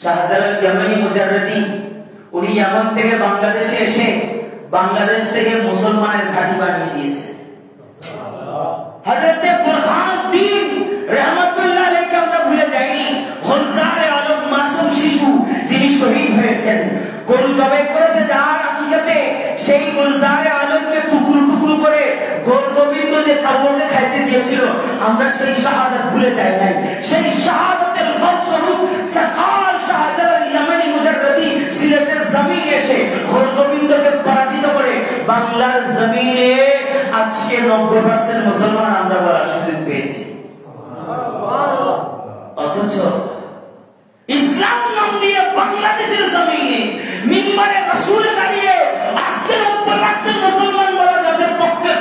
শাহজালাল ইয়ামানি মুজাররদি উনি ইয়ামান থেকে বাংলাদেশে এসে বাংলাদেশ থেকে মুসলমানের ঘাঁটি বানিয়ে দিয়েছে। হযরত বুরহানুদ্দিন রাহমাতুল্লাহ আলাইহি আমরা ভুলে যাইনি। গুলজারে আলম মাসুম শিশু যিনি শহীদ হয়েছেন, গরু জবাই করেছে যার আকিকাতে, সেই গুলজারে আলমকে টুকরো টুকরো করে গোবিন্দ যে কাউকে খাইতে দিয়েছিল, আমরা সেই শাহাদাত ভুলে যাই নাই। সেই শাহাদাতের ফলস্বরূপ সরকার শাহজালাল ইয়ামানি মুজাররদি সিলেটের জমিনে এসে গোবিন্দকে পরাজিত করে বাংলার জমিনে আজকে 90% মুসলমান আমরা বলার সুযোগ পেয়েছি। অথচ ইসলাম নাম দিয়ে বাংলাদেশের জমিনে মিম্বরে রাসূল দাঁড়িয়ে আজকে 90% মুসলমান বলা যাদের পক্ষে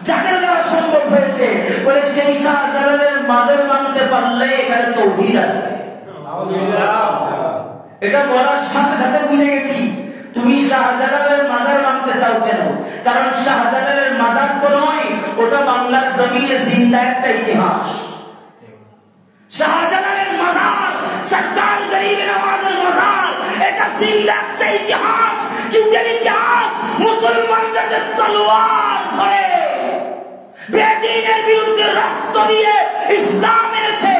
যাদের দ্বারা সম্ভব হয়েছে, বলে সেই শাহজালালের মাজার মানতে পারলে এখানে তাওহীদ আসবে। এটা বলার সাথে সাথে বুঝে গেছি তুমি শাহজালালের মাজার মানতে চাও কেন। কারণ শাহজালালের মাজার তো নয়, ওটা বাংলার জমিনে জিন্দা একটা ইতিহাস। শাহজালালের মাজার, সরকার গরিব নওয়াজের মাজার, এটা জিন্দা একটা ইতিহাস। কিসের ইতিহাস? মুসলমানরা যে তলোয়ার ধরে বেদিনের বিরুদ্ধে রক্ত দিয়ে ইসলাম এনেছে,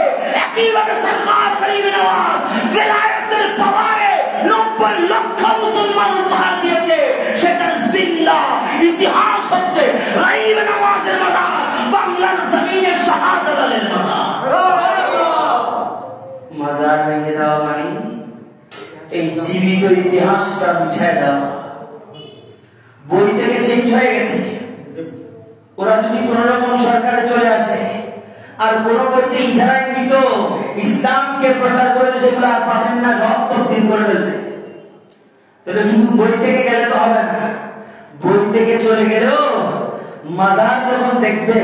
একইভাবে সরকার গরিব নওয়াজ বেলায়েতের পাওয়ারে 90 লক্ষ মুসলমান উপহার দিয়েছে। সেটার জিন্দা ইতিহাস হচ্ছে গরিব নওয়াজের মাজার, বাংলার জমিনে শাহজালালের মাজার। মাজার ভেঙে দেওয়া মানে এই জীবিত ইতিহাসটা মিঠায় দেওয়া। বই থেকে চেঞ্জ হয়ে গেছে। ওরা যদি কোন রকম সরকারে চলে আসে আর কোন বইতে ইশারা ইঙ্গিত ইসলামকে প্রচার করে সেগুলো আর পাবেন না, সব তকদির করে ফেলবে। তাহলে শুধু বই থেকে গেলে তো হবে না, বই থেকে চলে গেলেও মাজার যখন দেখবে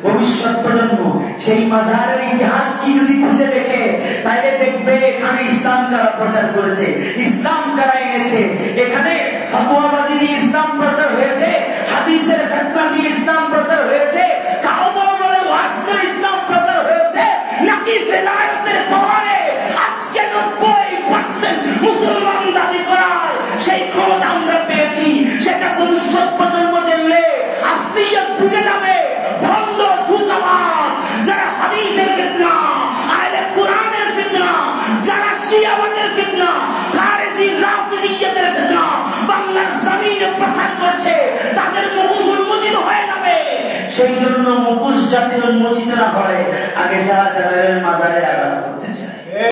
ভবিষ্যৎ প্রজন্ম, সেই মাজারের ইতিহাস কি যদি খুঁজে দেখে, তাইলে দেখবে এখানে ইসলাম কারা প্রচার করেছে, ইসলাম কারা এনেছে। এখানে ফতোয়াবাজি দিয়ে ইসলাম প্রচার হয়েছে, হাদিসের ফতোয়া দিয়ে ইসলাম প্রচার হয়েছে, কাওবা বলে ওয়াজ করে ইসলাম প্রচার হয়েছে, নাকি বেলায়েতের পাওয়ারে আজকে 90% মুসলমান দাবি করার সেই ক্ষমতা আমরা পেয়েছি। সেটা ভবিষ্যৎ প্রজন্ম জানলে আসলিয়ত বুঝে যাবে। ভণ্ড ধোঁকাবাজ যারা হাদিসের ফিতনা, আহলে কোরআনের ফিতনা, যারা শিয়াবাদের ফিতনা, খারেজি রাফিজিয়তের ফিতনা বাংলার জমিনে প্রচার করছে, তাদের মুখোশ উন্মোচিত হয়ে যাবে। সেই জন্য মুখোশ যাতে উন্মোচিত না হয়, আগে শাহজালালের মাজারে আঘাত